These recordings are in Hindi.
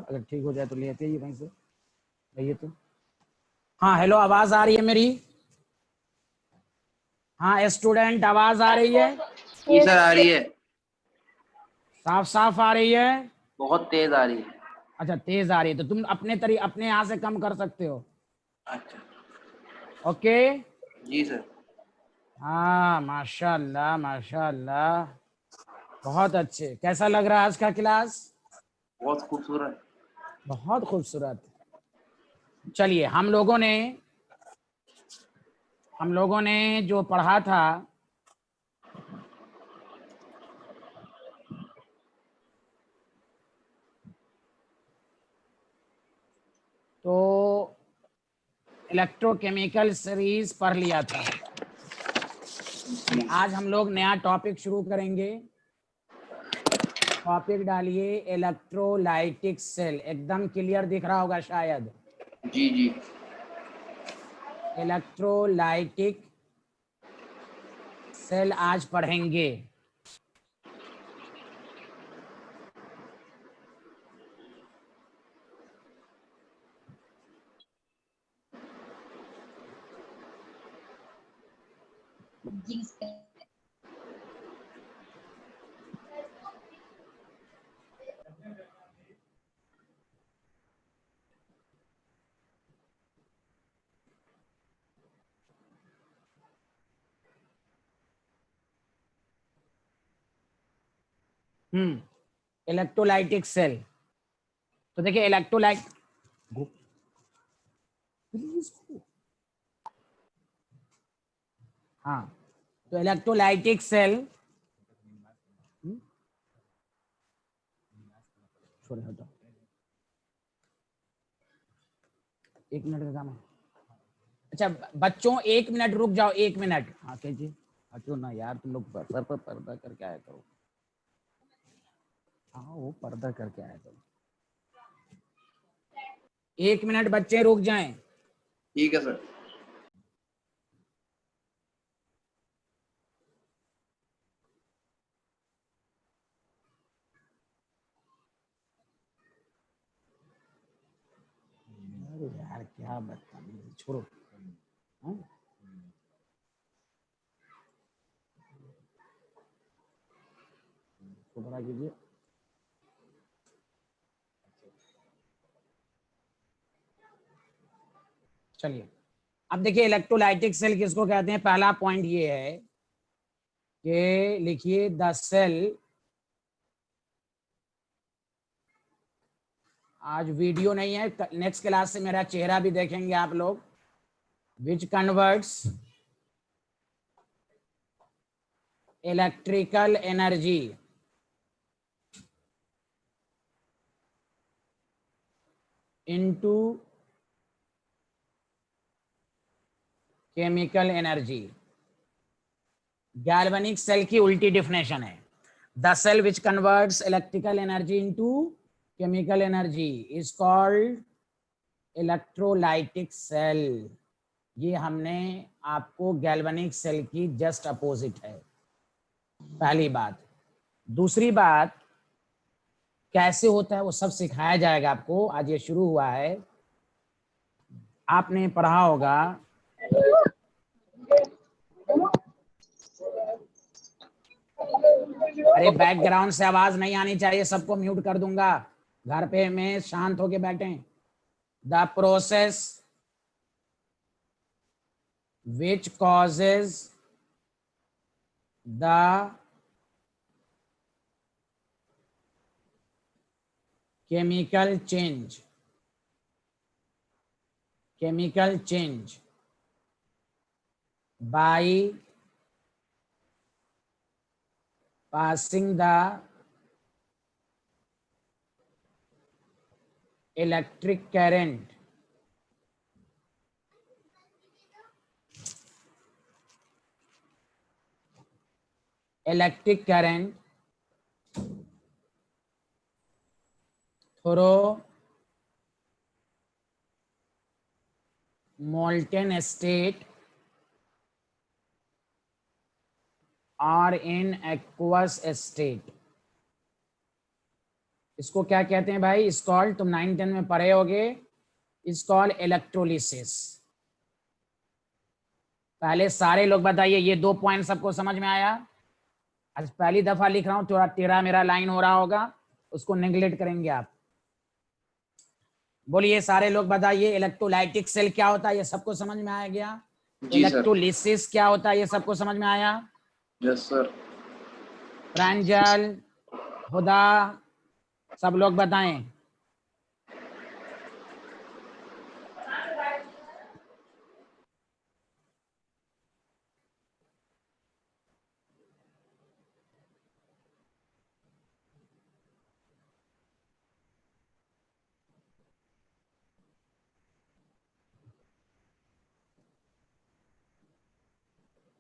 अगर ठीक हो जाए तो लेते ही वहीं से भैया। तो हाँ, हेलो, आवाज आ रही है मेरी? हाँ स्टूडेंट, आवाज आ रही है? जी सर, आ रही है। साफ साफ आ रही है? बहुत तेज आ रही है। अच्छा, तेज आ रही है तो तुम अपने यहाँ से कम कर सकते हो। अच्छा। ओके। जी सर। हाँ, माशाल्लाह माशाल्लाह, बहुत अच्छे। कैसा लग रहा है आज का क्लास? बहुत खूबसूरत। बहुत खूबसूरत। चलिए, हम लोगों ने जो पढ़ा था तो इलेक्ट्रोकेमिकल सीरीज पढ़ लिया था। आज हम लोग नया टॉपिक शुरू करेंगे। टॉपिक डालिए इलेक्ट्रोलाइटिक सेल। एकदम क्लियर दिख रहा होगा शायद। जी जी। इलेक्ट्रोलाइटिक सेल आज पढ़ेंगे। जी सर। Electrolytic cell. तो देखिए इलेक्ट्रोलाइट, हाँ, तो इलेक्ट्रोलाइटिक सेल, छोड़े हटो, 1 मिनट का काम है। अच्छा बच्चों, 1 मिनट रुक जाओ, 1 मिनट। हाँ जी, हटो ना यार, तुम लोग सर पर पर्दा करके आया करो। हाँ, वो पर्दा करके आया करो। 1 मिनट बच्चे रुक जाएं। ठीक है सर। अरे यार क्या बदतमीजी, छोड़ो। हाँ? इसको बड़ा कीजिए। चलिए, अब देखिए इलेक्ट्रोलाइटिक सेल किसको कहते हैं। पहला पॉइंट ये है कि लिखिए द सेल, आज वीडियो नहीं है, नेक्स्ट क्लास से मेरा चेहरा भी देखेंगे आप लोग, which converts electrical energy into chemical energy. Galvanic cell की उल्टी डिफिनेशन है, the cell which converts electrical energy into chemical energy is called electrolytic cell. ये हमने आपको गैल्वेनिक सेल की जस्ट अपोजिट है, पहली बात। दूसरी बात, कैसे होता है वो सब सिखाया जाएगा आपको। आज ये शुरू हुआ है, आपने पढ़ा होगा। अरे बैकग्राउंड से आवाज नहीं आनी चाहिए, सबको म्यूट कर दूंगा। घर पे में शांत होके बैठे। The process which causes the chemical change by passing the electric current through molten state or in aqueous state। इसको क्या कहते हैं भाई? इस कॉल, तुम 9-10 में पढ़े होगे, इस कॉल इलेक्ट्रोलिसिस। पहले सारे लोग बताइए, ये 2 पॉइंट सबको समझ में आया? आज पहली दफा लिख रहा हूं, थोड़ा टेढ़ा मेरा लाइन हो रहा होगा, उसको नेग्लेक्ट करेंगे आप। बोलिए सारे लोग बताइए, इलेक्ट्रोलाइटिक सेल क्या होता है, ये सबको समझ में आ गया? जी सर। इलेक्ट्रोलिसिस क्या होता है, ये सबको समझ में आया? Yes sir. प्रांजल, हुदा, सब लोग बताएं।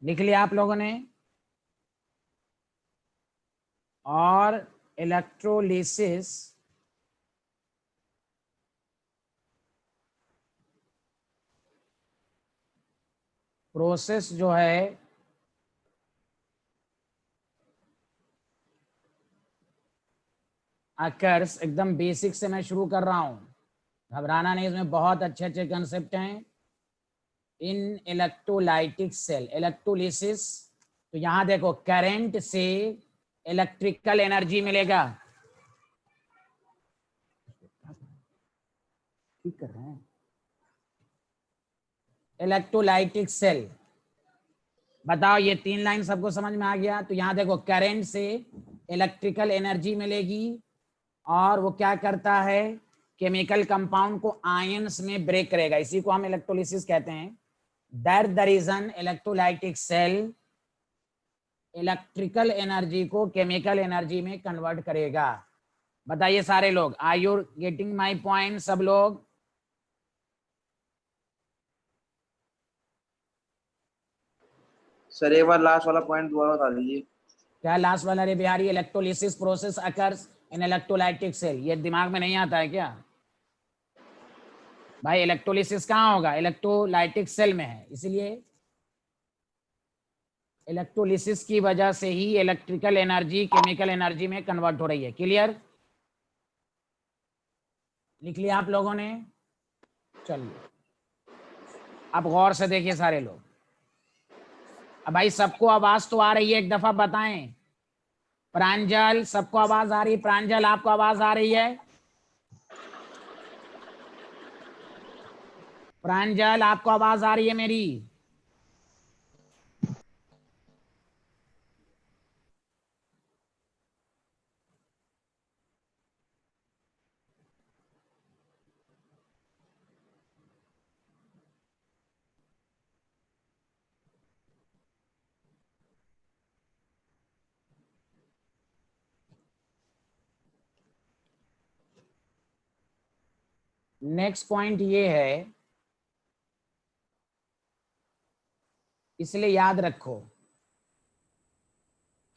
लिख लिया आप लोगों ने? और इलेक्ट्रोलिसिस प्रोसेस जो है अकर्स, एकदम बेसिक से मैं शुरू कर रहा हूं, घबराना नहीं, इसमें बहुत अच्छे अच्छे कंसेप्ट हैं। इन इलेक्ट्रोलाइटिक सेल, इलेक्ट्रोलिसिस, तो यहां देखो, करंट से इलेक्ट्रिकल एनर्जी मिलेगा। ठीक कर रहे हैं। इलेक्ट्रोलाइटिक सेल, बताओ ये 3 लाइन सबको समझ में आ गया? तो यहां देखो, करंट से इलेक्ट्रिकल एनर्जी मिलेगी, और वो क्या करता है, केमिकल कंपाउंड को आयंस में ब्रेक करेगा, इसी को हम इलेक्ट्रोलिसिस कहते हैं। That the reason electrolytic cell electrical energy को केमिकल एनर्जी में कन्वर्ट करेगा। बताइए सारे लोग, are you getting my point? सब लोग सर एक बार लास्ट वाला पॉइंट दोबारा बता दीजिए। क्या लास्ट वाला रे बिहारी? Electrolysis process occurs in electrolytic cell, ये दिमाग में नहीं आता है क्या भाई? इलेक्ट्रोलिसिस कहाँ होगा? इलेक्ट्रोलाइटिक सेल में है, इसलिए इलेक्ट्रोलिसिस की वजह से ही इलेक्ट्रिकल एनर्जी केमिकल एनर्जी में कन्वर्ट हो रही है। क्लियर? लिख लिया आप लोगों ने? चलिए अब गौर से देखिए सारे लोग। अब भाई सबको आवाज तो आ रही है, एक दफा बताएं। प्रांजल, सबको आवाज आ रही है? प्रांजल, आपको आवाज आ रही है? प्रांजल, आपको आवाज आ रही है मेरी? नेक्स्ट पॉइंट ये है, इसलिए याद रखो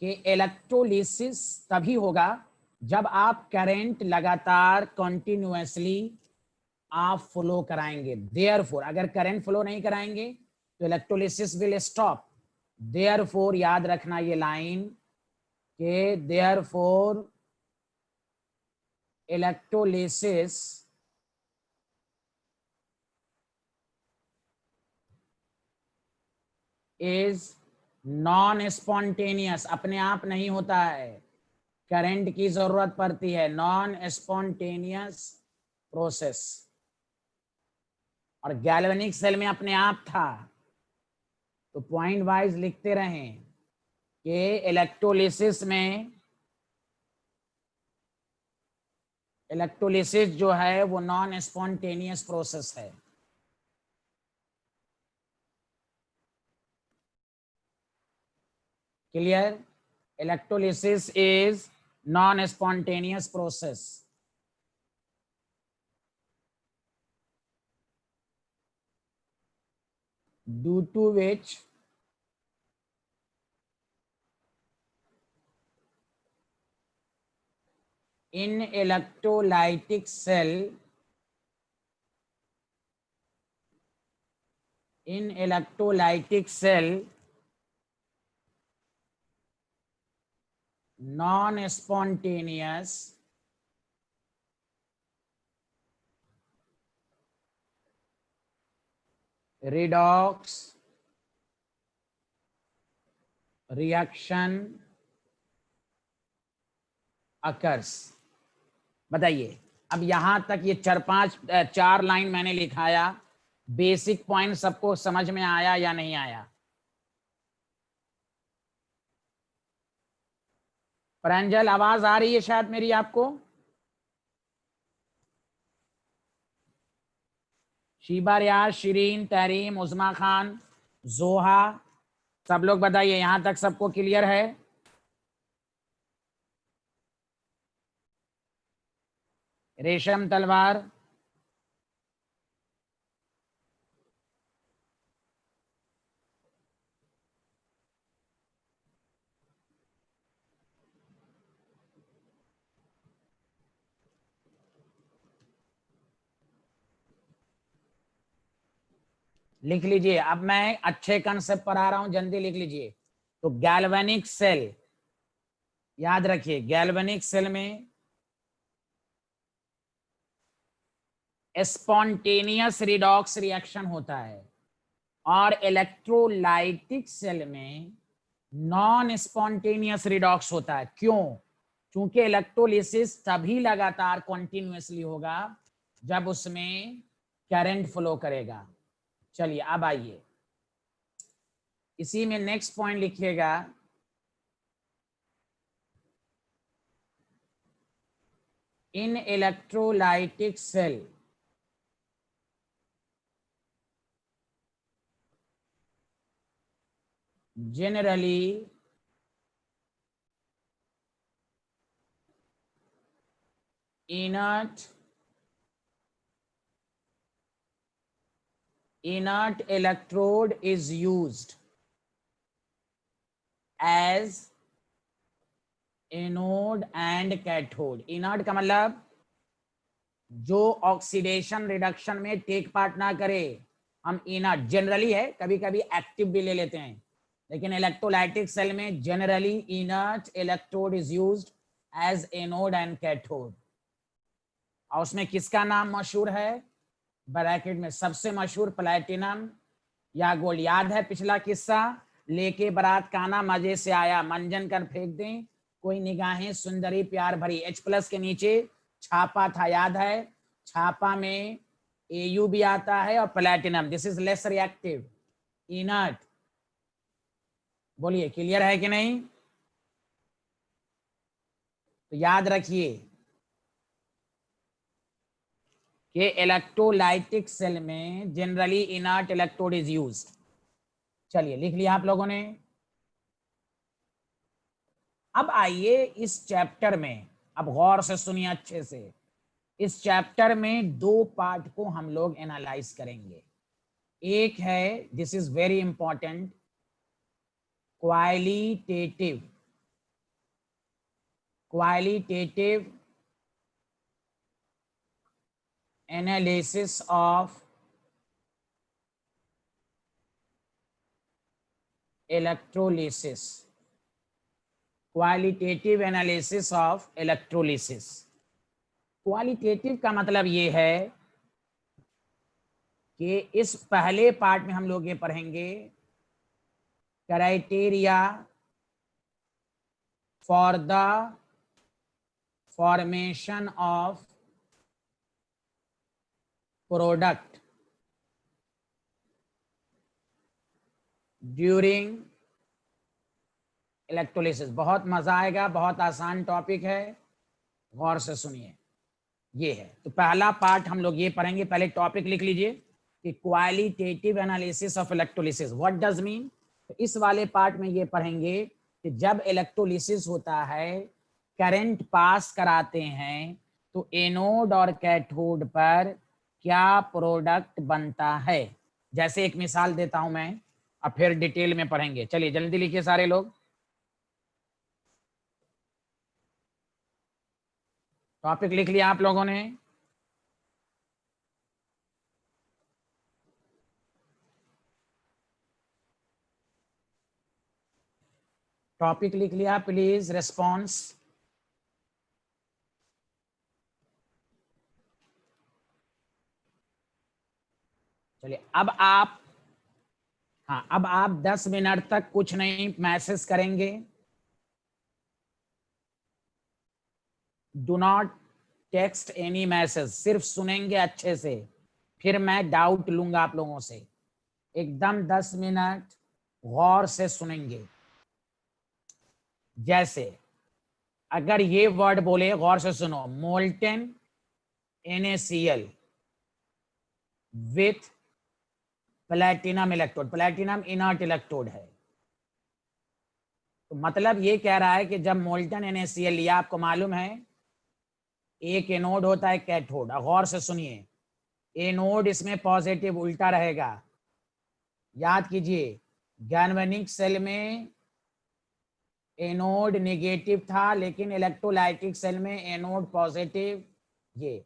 कि इलेक्ट्रोलिसिस तभी होगा जब आप करंट लगातार कंटिन्यूअसली आप फ्लो कराएंगे। देयरफॉर अगर करंट फ्लो नहीं कराएंगे तो इलेक्ट्रोलिसिस विल स्टॉप। देयरफॉर याद रखना ये लाइन के therefore electrolysis is non spontaneous, अपने आप नहीं होता है, करंट की जरूरत पड़ती है। नॉन स्पॉन्टेनियस प्रोसेस, और गैल्वेनिक सेल में अपने आप था। तो पॉइंट वाइज लिखते रहें कि इलेक्ट्रोलिसिस में, इलेक्ट्रोलिसिस जो है वो नॉन स्पॉन्टेनियस प्रोसेस है। Clear? Electrolysis is non spontaneous process due to which in electrolytic cell non spontaneous redox reaction occurs। बताइए, अब यहां तक ये चार लाइन मैंने लिखाया, बेसिक पॉइंट सबको समझ में आया या नहीं आया? प्रांजल, आवाज आ रही है शायद मेरी आपको? शीबा, रियाज, शिरीन, तहरीम, उज़मा खान, जोहा, सब लोग बताइए यहां तक सबको क्लियर है? रेशम तलवार, लिख लीजिए। अब मैं अच्छे कंसेप्ट पर आ रहा हूं, जल्दी लिख लीजिए। तो गैल्वेनिक सेल, याद रखिए, गैल्वेनिक सेल में स्पॉन्टेनियस रिडॉक्स रिएक्शन होता है, और इलेक्ट्रोलाइटिक सेल में नॉन स्पॉन्टेनियस रिडॉक्स होता है। क्यों? क्योंकि इलेक्ट्रोलिसिस तभी लगातार कॉन्टिन्यूसली होगा जब उसमें करंट फ्लो करेगा। चलिए अब आइए, इसी में नेक्स्ट पॉइंट लिखिएगा, in electrolytic cell generally inert electrode is used as anode and cathode. Inert का मतलब जो ऑक्सीडेशन रिडक्शन में टेक पार्ट ना करे, हम इनर्ट जनरली है, कभी कभी एक्टिव भी ले लेते हैं, लेकिन इलेक्ट्रोलाइटिक सेल में generally inert electrode is used as anode and cathode. और उसमें किसका नाम मशहूर है? ब्रैकेट में सबसे मशहूर प्लैटिनम या गोल्ड। याद है पिछला किस्सा, लेके बारात काना मजे से आया, मंजन कर फेंक दें कोई निगाहें सुंदरी प्यार भरी। H+ के नीचे छापा था, याद है? छापा में Au भी आता है और platinum. This is less reactive, inert. बोलिए क्लियर है कि नहीं? तो याद रखिए कि इलेक्ट्रोलाइटिक सेल में generally inert electrode is used. चलिए लिख लिया आप लोगों ने। अब आइए इस चैप्टर में, अब गौर से सुनिए अच्छे से। इस चैप्टर में दो पार्ट को हम लोग एनालाइज करेंगे। एक है, this is very important, qualitative analysis of electrolysis. Qualitative analysis of electrolysis. Qualitative का मतलब ये है कि इस पहले पार्ट में हम लोग ये पढ़ेंगे criteria for the formation of product during electrolysis. बहुत मजा आएगा, बहुत आसान टॉपिक है, गौर से सुनिए। ये है, तो पहला पार्ट हम लोग ये पढ़ेंगे। पहले टॉपिक लिख लीजिए कि qualitative analysis of electrolysis, what does mean. तो इस वाले पार्ट में ये पढ़ेंगे कि जब इलेक्ट्रोलिसिस होता है, करंट पास कराते हैं, तो एनोड और कैथोड पर क्या प्रोडक्ट बनता है। जैसे एक मिसाल देता हूं मैं, अब फिर डिटेल में पढ़ेंगे। चलिए जल्दी लिखिए सारे लोग। टॉपिक लिख लिया आप लोगों ने? टॉपिक लिख लिया? Please response. चलिए अब आप हाँ, अब आप 10 मिनट तक कुछ नहीं मैसेज करेंगे, do not text any message, सिर्फ सुनेंगे अच्छे से, फिर मैं डाउट लूंगा आप लोगों से। एकदम 10 मिनट गौर से सुनेंगे। जैसे अगर ये वर्ड बोले, गौर से सुनो, molten NaCl with platinum electrode, platinum inert electrode है, तो मतलब ये कह रहा है कि जब मोल्टन NaCl लिया, आपको मालूम है एक एनोड होता है कैथोड, गौर से सुनिए, एनोड इसमें पॉजिटिव उल्टा रहेगा। याद कीजिए, गैल्वेनिक सेल में एनोड नेगेटिव था, लेकिन इलेक्ट्रोलाइटिक सेल में एनोड पॉजिटिव। ये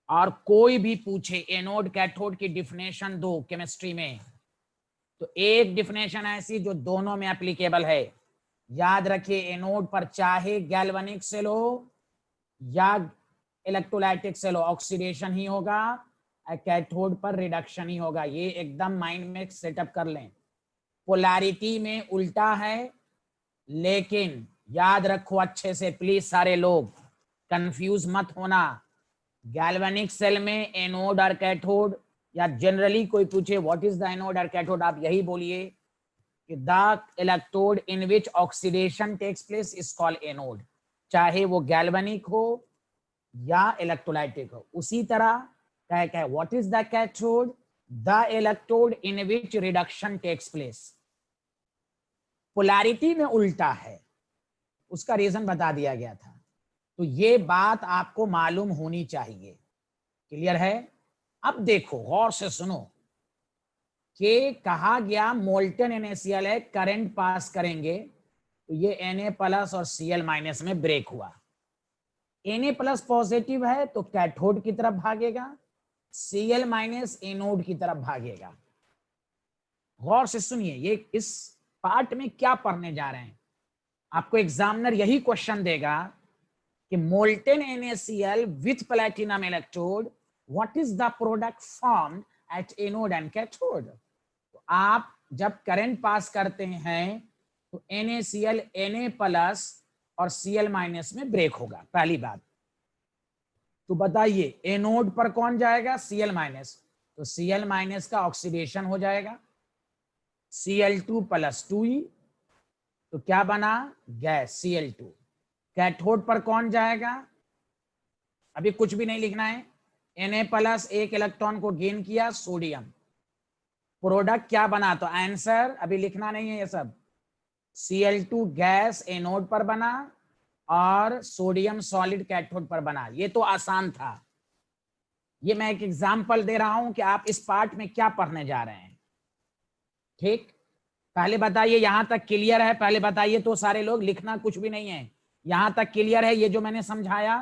और कोई भी पूछे एनोड कैथोड की डिफिनेशन दो केमिस्ट्री में, तो एक डिफिनेशन ऐसी जो दोनों में एप्लीकेबल है। याद रखिए, एनोड पर चाहे गैल्वेनिक सेल हो या इलेक्ट्रोलाइटिक सेल हो, ऑक्सीडेशन ही होगा, कैथोड पर रिडक्शन ही होगा। ये एकदम माइंड में सेटअप कर लें। पोलैरिटी में उल्टा है, लेकिन याद रखो अच्छे से प्लीज, सारे लोग कंफ्यूज मत होना। गैल्वेनिक सेल में एनोड और कैथोड, या जनरली कोई पूछे व्हाट इज द एनोड और कैथोड, आप यही बोलिए कि the electrode in which oxidation takes place is called anode, चाहे वो गैल्वेनिक हो या इलेक्ट्रोलाइटिक हो। उसी तरह क्या है, what is the cathode, the electrode in which reduction takes place. Polarity में उल्टा है, उसका रीजन बता दिया गया था। तो ये बात आपको मालूम होनी चाहिए। क्लियर है? अब देखो गौर से सुनो कि कहा गया मोल्टन NaCl है, करंट पास करेंगे तो ये Na+ और Cl- में ब्रेक हुआ। Na+ पॉजिटिव है तो कैथोड की तरफ भागेगा, Cl- एनोड की तरफ भागेगा। गौर से सुनिए, ये इस पार्ट में क्या पढ़ने जा रहे हैं। आपको एग्जामिनर यही क्वेश्चन देगा कि molten NaCl with platinum electrode, what is the product formed at anode and cathode. तो आप जब करंट पास करते हैं तो NaCl Na+ और Cl- में ब्रेक होगा, पहली बात। तो बताइए एनोड पर कौन जाएगा, Cl-, तो Cl- का ऑक्सीडेशन हो जाएगा, Cl2 + 2E, तो क्या बना, गैस Cl2। कैथोड पर कौन जाएगा, अभी कुछ भी नहीं लिखना है, Na+ एक इलेक्ट्रॉन को गेन किया, सोडियम, प्रोडक्ट क्या बना, तो आंसर अभी लिखना नहीं है ये सब, Cl2 गैस एनोड पर बना और सोडियम सॉलिड कैथोड पर बना। ये तो आसान था, ये मैं एक एग्जांपल दे रहा हूं कि आप इस पार्ट में क्या पढ़ने जा रहे हैं। ठीक, पहले बताइए यहां तक क्लियर है, पहले बताइए तो सारे लोग, लिखना कुछ भी नहीं है, यहां तक क्लियर है। ये जो मैंने समझाया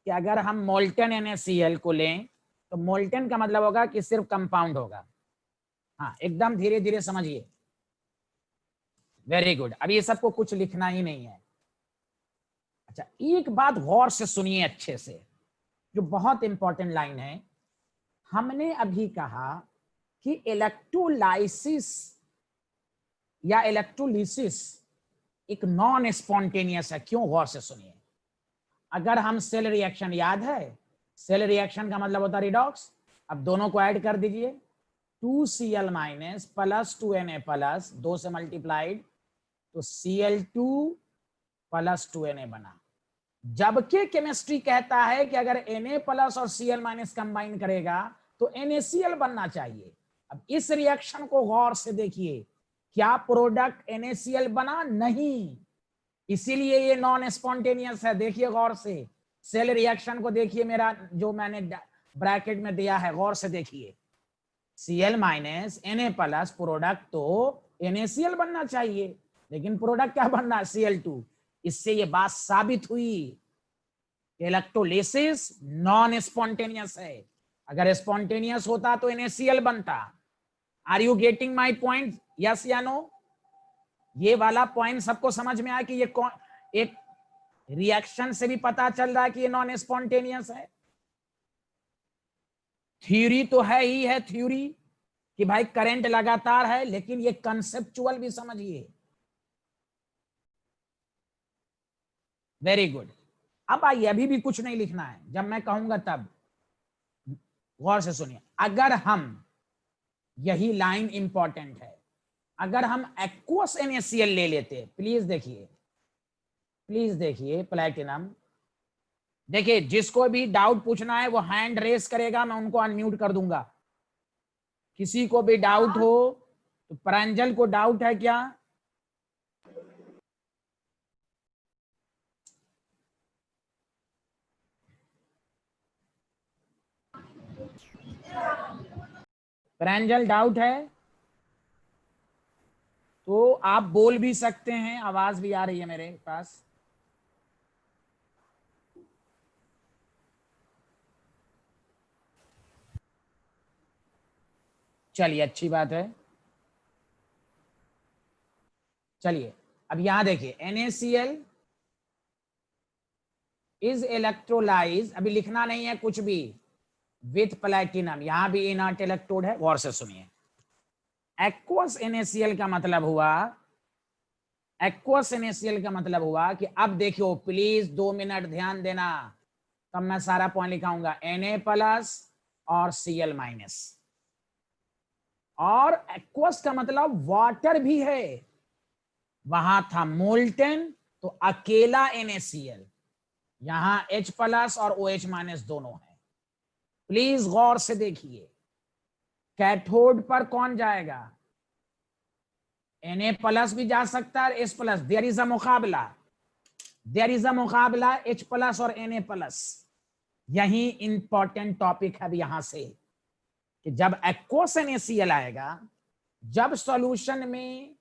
कि अगर हम मोल्टन NaCl को लें तो मोल्टन का मतलब होगा कि सिर्फ कंपाउंड होगा। हाँ, एकदम धीरे धीरे समझिए। वेरी गुड, अभी ये सबको कुछ लिखना ही नहीं है। अच्छा, एक बात गौर से सुनिए अच्छे से, जो बहुत इंपॉर्टेंट लाइन है। हमने अभी कहा कि इलेक्ट्रोलाइसिस या इलेक्ट्रोलिसिस एक नॉन स्पॉन्टेनियस है। क्यों, गौर से सुनिए। अगर हम सेल रिएक्शन, याद है सेल रिएक्शन का मतलब होता है रिडॉक्स, अब दोनों को ऐड कर दीजिए, 2Cl- + 2Na+, 2 से मल्टीप्लाइड, तो Cl2 + 2Na बना। जबकि केमिस्ट्री कहता है कि अगर Na+ और Cl- कंबाइन करेगा तो NaCl बनना चाहिए। अब इस रिएक्शन को गौर से देखिए, क्या प्रोडक्ट NaCl बना, नहीं, इसीलिए ये नॉन स्पॉन्टेनियस है। देखिए गौर से, सेल रिएक्शन को देखिए, मेरा जो मैंने ब्रैकेट में दिया है, गौर से देखिए, Cl- Na+, प्रोडक्ट तो NaCl बनना चाहिए, लेकिन प्रोडक्ट क्या बनना है, Cl2। इससे ये बात साबित हुई कि इलेक्ट्रोलिसिस नॉन स्पॉन्टेनियस है। अगर स्पॉन्टेनियस होता तो NaCl बनता। Are you getting my point, yes या नो? ये वाला पॉइंट सबको समझ में आया कि ये एक रिएक्शन से भी पता चल रहा है कि ये नॉन स्पॉन्टेनियस है। थ्योरी तो है ही है, थ्योरी कि भाई करंट लगातार है, लेकिन ये कंसेप्चुअल भी समझिए। Very good. अब आइए, अभी भी कुछ नहीं लिखना है, जब मैं कहूंगा तब गौर से सुनिए। अगर हम, यही लाइन इंपॉर्टेंट है, अगर हम एक्वस NaCl ले लेते, प्लीज देखिए प्लैटिनम, देखिए जिसको भी डाउट पूछना है वो हैंड रेस करेगा, मैं उनको अनम्यूट कर दूंगा। किसी को भी डाउट हो तो, प्रांजल को डाउट है क्या? प्रांजल डाउट है तो आप बोल भी सकते हैं, आवाज भी आ रही है मेरे पास। चलिए अच्छी बात है। चलिए अब यहां देखिए, NaCl इज इलेक्ट्रोलाइज, अभी लिखना नहीं है कुछ भी, विथ प्लैटिनम, यहां भी इनर्ट इलेक्ट्रोड है। गौर से सुनिए, एक्वस NaCl का मतलब हुआ, एक्वस NaCl का मतलब हुआ कि अब देखियो, प्लीज 2 मिनट ध्यान देना, तब मैं सारा पॉइंट लिखाऊंगा। Na+ और Cl-, और एक्वस का मतलब वाटर भी है, वहां था मोल्टेन तो अकेला NaCl, यहां H+ और OH- दोनों है। प्लीज गौर से देखिए, कैथोड पर कौन जाएगा? Na+ भी जा सकता है, H+, देयर इज अ मुकाबला, H+ और Na+। यही इंपॉर्टेंट टॉपिक है यहां से, कि जब एक्वस NaCl आएगा, जब सॉल्यूशन में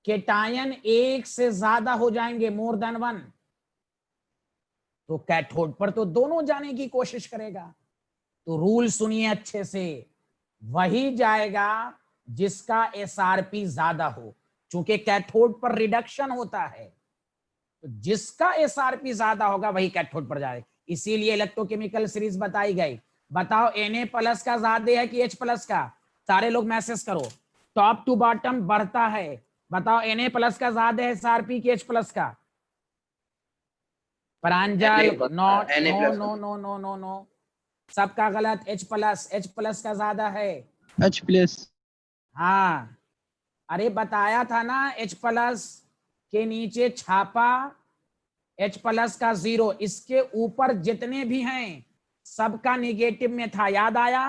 केटायन एक से ज्यादा हो जाएंगे, मोर देन 1, तो कैथोड पर तो दोनों जाने की कोशिश करेगा। तो रूल सुनिए अच्छे से, वही जाएगा जिसका SRP ज्यादा हो, चूंकि कैथोड पर रिडक्शन होता है, तो जिसका SRP ज्यादा होगा वही कैथोड पर जाएगा। इसीलिए इलेक्ट्रोकेमिकल सीरीज बताई गई। बताओ Na+ का ज्यादा है कि H+ का? सारे लोग मैसेज करो, टॉप टू बॉटम बढ़ता है। बताओ Na+ का ज्यादा है SRP कि H+ का? Pranjal, not, no no no no no no, सबका गलत। H+ का ज्यादा है। H+। हाँ, अरे बताया था ना, H+ के नीचे छापा, H+ का 0, इसके ऊपर जितने भी हैं सबका निगेटिव में था, याद आया?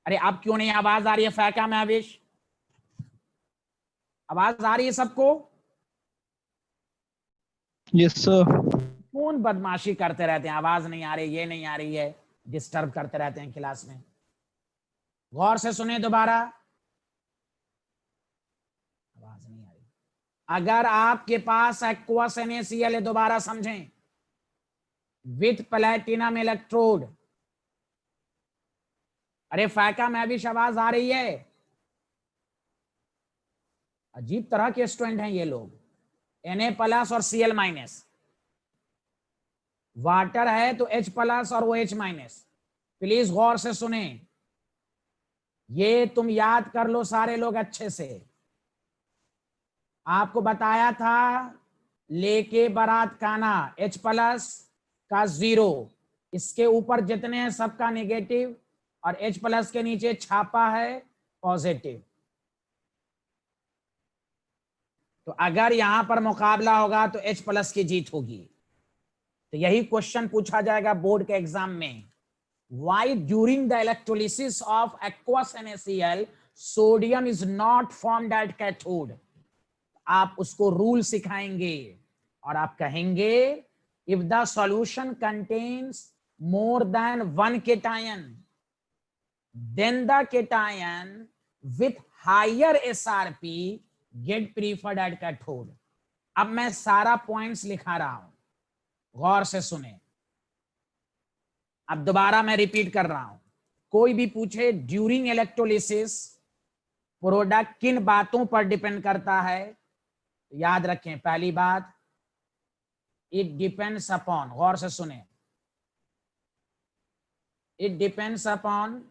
अरे अब क्यों नहीं आवाज आ रही है? फैका महविश, आवाज आ रही है सबको? Yes sir. कौन बदमाशी करते रहते हैं, आवाज नहीं आ रही, ये नहीं आ रही है, डिस्टर्ब करते रहते हैं क्लास में। गौर से सुने दोबारा, आवाज नहीं आ रही। अगर आपके पास एक्वस NaCl है, दोबारा समझें, विथ प्लैटिनम इलेक्ट्रोड, अरे फैका महविश आवाज आ रही है? अजीब तरह के स्टूडेंट हैं ये लोग। Na+ और Cl-, वाटर है तो H+ और OH-। प्लीज गौर से सुने, ये तुम याद कर लो सारे लोग अच्छे से। आपको बताया था, लेके बारात काना, H+ का 0, इसके ऊपर जितने हैं सबका नेगेटिव, और H+ के नीचे छापा है पॉजिटिव। तो अगर यहां पर मुकाबला होगा तो H+ की जीत होगी। तो यही क्वेश्चन पूछा जाएगा बोर्ड के एग्जाम में। Why during the electrolysis of aqueous NaCl sodium is not formed at cathode? आप उसको रूल सिखाएंगे और आप कहेंगे, if the solution contains more than 1 cation, then the cation with higher SRP get preferred at cathode। अब मैं सारा पॉइंट्स लिखा रहा हूं, गौर से सुने। अब दोबारा मैं रिपीट कर रहा हूं, कोई भी पूछे ड्यूरिंग इलेक्ट्रोलिसिस प्रोडक्ट किन बातों पर डिपेंड करता है, तो याद रखें, पहली बात, इट डिपेंड्स अपॉन, गौर से सुने, it depends upon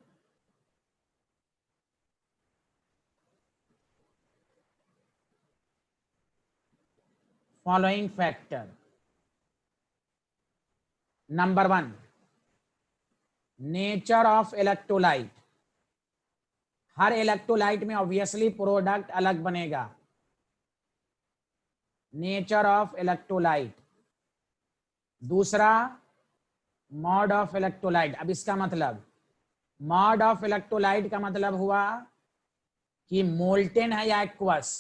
following factor. Number 1, nature of electrolyte. Her electrolyte में ऑब्वियसली प्रोडक्ट अलग बनेगा। Nature of electrolyte. दूसरा, मॉड ऑफ इलेक्ट्रोलाइट। अब इसका मतलब, मॉड ऑफ इलेक्ट्रोलाइट का मतलब हुआ कि मोल्टेन है या एक्वस।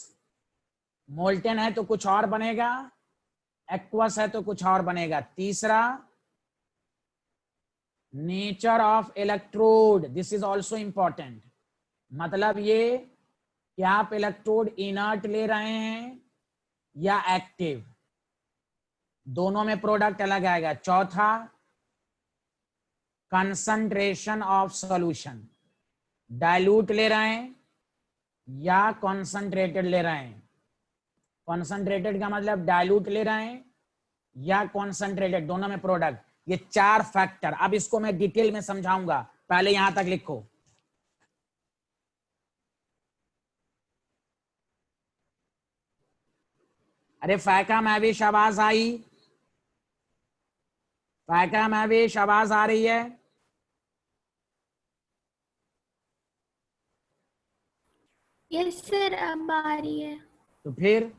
मोल्टेन है तो कुछ और बनेगा, एक्वस है तो कुछ और बनेगा। तीसरा, nature of electrode. This is also important. मतलब ये कि आप इलेक्ट्रोड इनर्ट ले रहे हैं या एक्टिव, दोनों में प्रोडक्ट अलग आएगा। चौथा, कंसंट्रेशन ऑफ सॉल्यूशन। डाइल्यूट ले रहे हैं या कॉन्संट्रेटेड ले रहे हैं। कॉन्संट्रेटेड का मतलब डाइल्यूट ले रहे हैं या कॉन्संट्रेटेड, दोनों में प्रोडक्ट। ये 4 फैक्टर। अब इसको मैं डिटेल में समझाऊंगा, पहले यहां तक लिखो। अरे फायका महविश आवाज आई? फायका महविश आवाज आ रही है? यस सर, अब आ रही है। तो फिर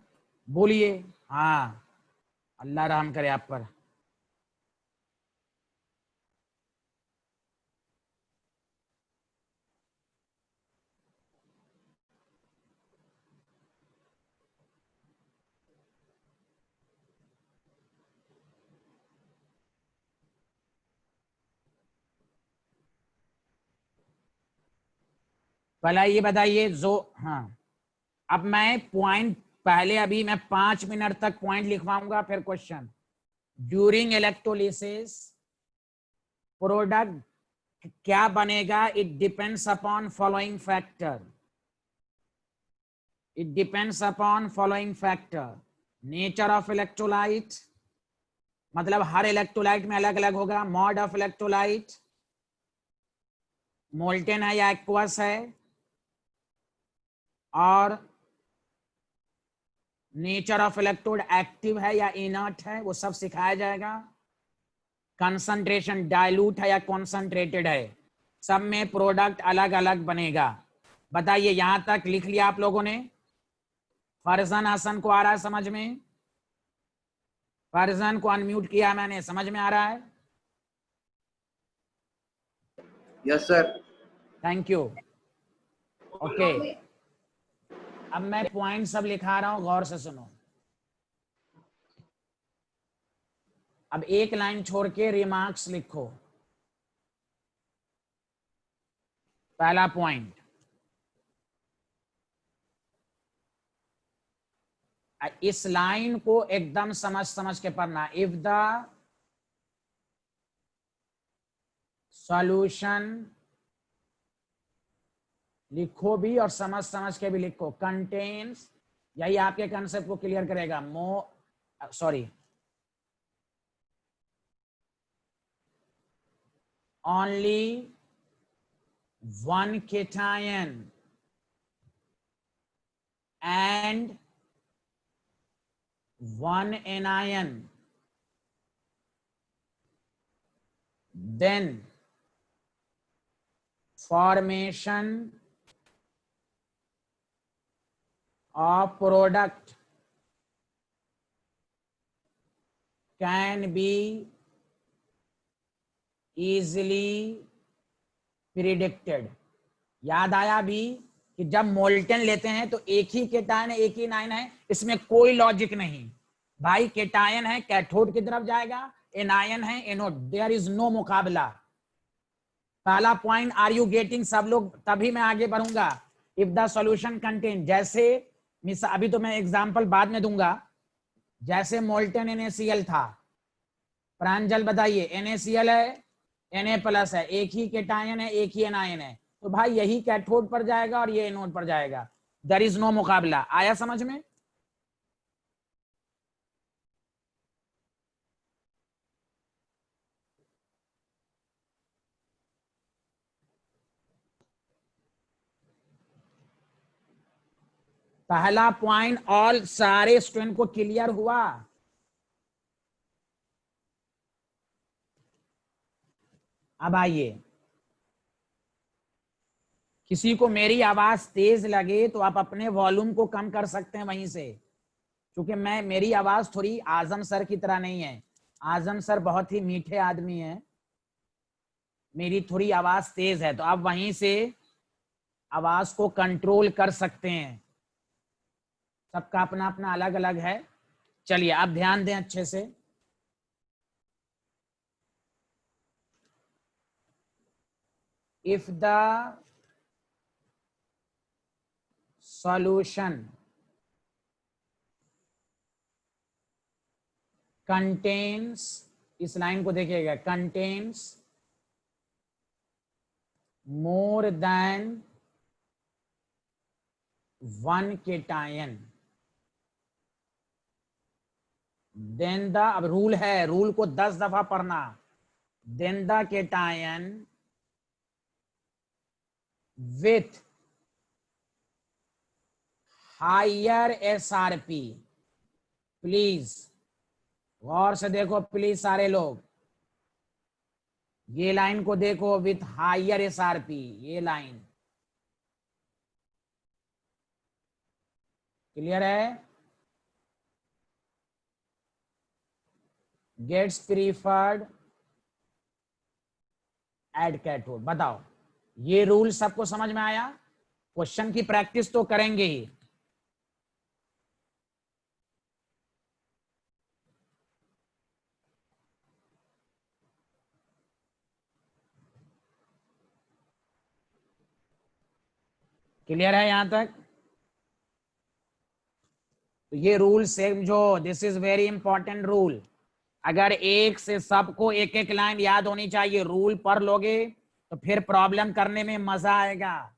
बोलिए। हाँ, अल्लाह रहम करे आप पर। पहला ये बताइए जो, हाँ, अब मैं पॉइंट, पहले अभी मैं 5 मिनट तक पॉइंट लिखवाऊंगा, फिर क्वेश्चन। ड्यूरिंग इलेक्ट्रोलिसिस प्रोडक्ट क्या बनेगा? It depends upon following factor. It depends upon following factor. Nature of electrolyte, मतलब हर इलेक्ट्रोलाइट में अलग अलग होगा। मॉड ऑफ इलेक्ट्रोलाइट, मोल्टेन है या एक्वस है। और नेचर ऑफ इलेक्ट्रोड, एक्टिव है या इनर्ट है, वो सब सिखाया जाएगा। कंसंट्रेशन, डाइल्यूट है या कॉन्संट्रेटेड है, सब में प्रोडक्ट अलग अलग बनेगा। बताइए, यहां तक लिख लिया आप लोगों ने? फर्जन हसन को आ रहा है समझ में? फर्जन को अनम्यूट किया मैंने, समझ में आ रहा है? Yes sir. Thank you. Okay, अब मैं पॉइंट सब लिखा रहा हूं, गौर से सुनो। अब एक लाइन छोड़ के रिमार्क्स लिखो। पहला पॉइंट, इस लाइन को एकदम समझ समझ के पढ़ना। इफ द सॉल्यूशन, लिखो भी और समझ समझ के भी लिखो, कंटेन्स, यही आपके कंसेप्ट को क्लियर करेगा। Sorry, only one cation and one anion, then formation of product can be easily predicted। याद आया भी कि जब मोल्टेन लेते हैं तो एक ही केटायन है, एक ही नाइन है, इसमें कोई लॉजिक नहीं। भाई केटायन है, कैथोड की तरफ जाएगा, एनायन है, एनोड, देयर इज नो मुकाबला। पहला पॉइंट, आर यू गेटिंग सब लोग? तभी मैं आगे बढ़ूंगा। इफ द सॉल्यूशन कंटेन, जैसे अभी तो मैं एग्जांपल बाद में दूंगा। जैसे मोल्टेन NaCl था, प्रांजल बताइए, NaCl है, Na+ है, एक ही केटायन है, एक ही एनायन है, तो भाई यही कैथोड पर जाएगा और ये एनोड पर जाएगा। देयर इज नो मुकाबला। आया समझ में? पहला पॉइंट ऑल सारे स्टूडेंट को क्लियर हुआ? अब आइए, किसी को मेरी आवाज तेज लगे तो आप अपने वॉल्यूम को कम कर सकते हैं वहीं से, क्योंकि मेरी आवाज थोड़ी आजम सर की तरह नहीं है। आजम सर बहुत ही मीठे आदमी हैं, मेरी थोड़ी आवाज तेज है, तो आप वहीं से आवाज को कंट्रोल कर सकते हैं। सबका अपना अपना अलग अलग है। चलिए आप ध्यान दें अच्छे से। इफ द solution contains, इस लाइन को देखिएगा, contains more than one cation, then the, अब रूल है, रूल को 10 दफा पढ़ना, then the cation with higher SRP, please गौर से देखो प्लीज सारे लोग, ये लाइन को देखो, विथ हायर SRP, ये लाइन क्लियर है? Gets preferred at cathode. बताओ, ये रूल सबको समझ में आया? क्वेश्चन की प्रैक्टिस तो करेंगे ही। क्लियर है यहां तक? तो ये रूल समझो, this is very important rule. अगर एक से सबको एक एक लाइन याद होनी चाहिए, रूल पढ़ लोगे तो फिर प्रॉब्लम करने में मजा आएगा।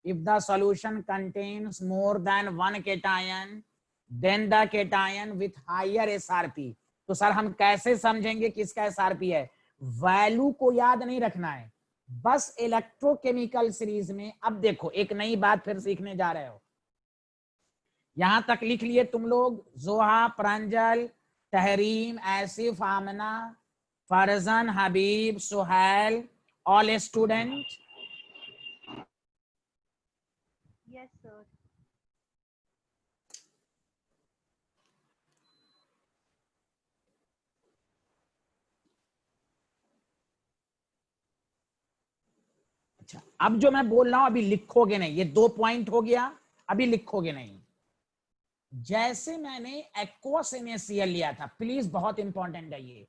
If the solution contains more than one cation, then the cation with higher SRP। तो सर हम कैसे समझेंगे किसका SRP है? वैल्यू को याद नहीं रखना है, बस इलेक्ट्रोकेमिकल सीरीज में। अब देखो, एक नई बात फिर सीखने जा रहे हो। यहां तक लिख लिए तुम लोग, Zoha, Pranjal, Tahreem, Asif, Amna, Farzan, Habib, Suhail, all student? Yes sir. अच्छा, अब जो मैं बोल रहा हूं अभी लिखोगे नहीं, ये 2 पॉइंट हो गया, अभी लिखोगे नहीं। जैसे मैंने एक्वस NaCl लिया था, प्लीज बहुत इंपॉर्टेंट है ये,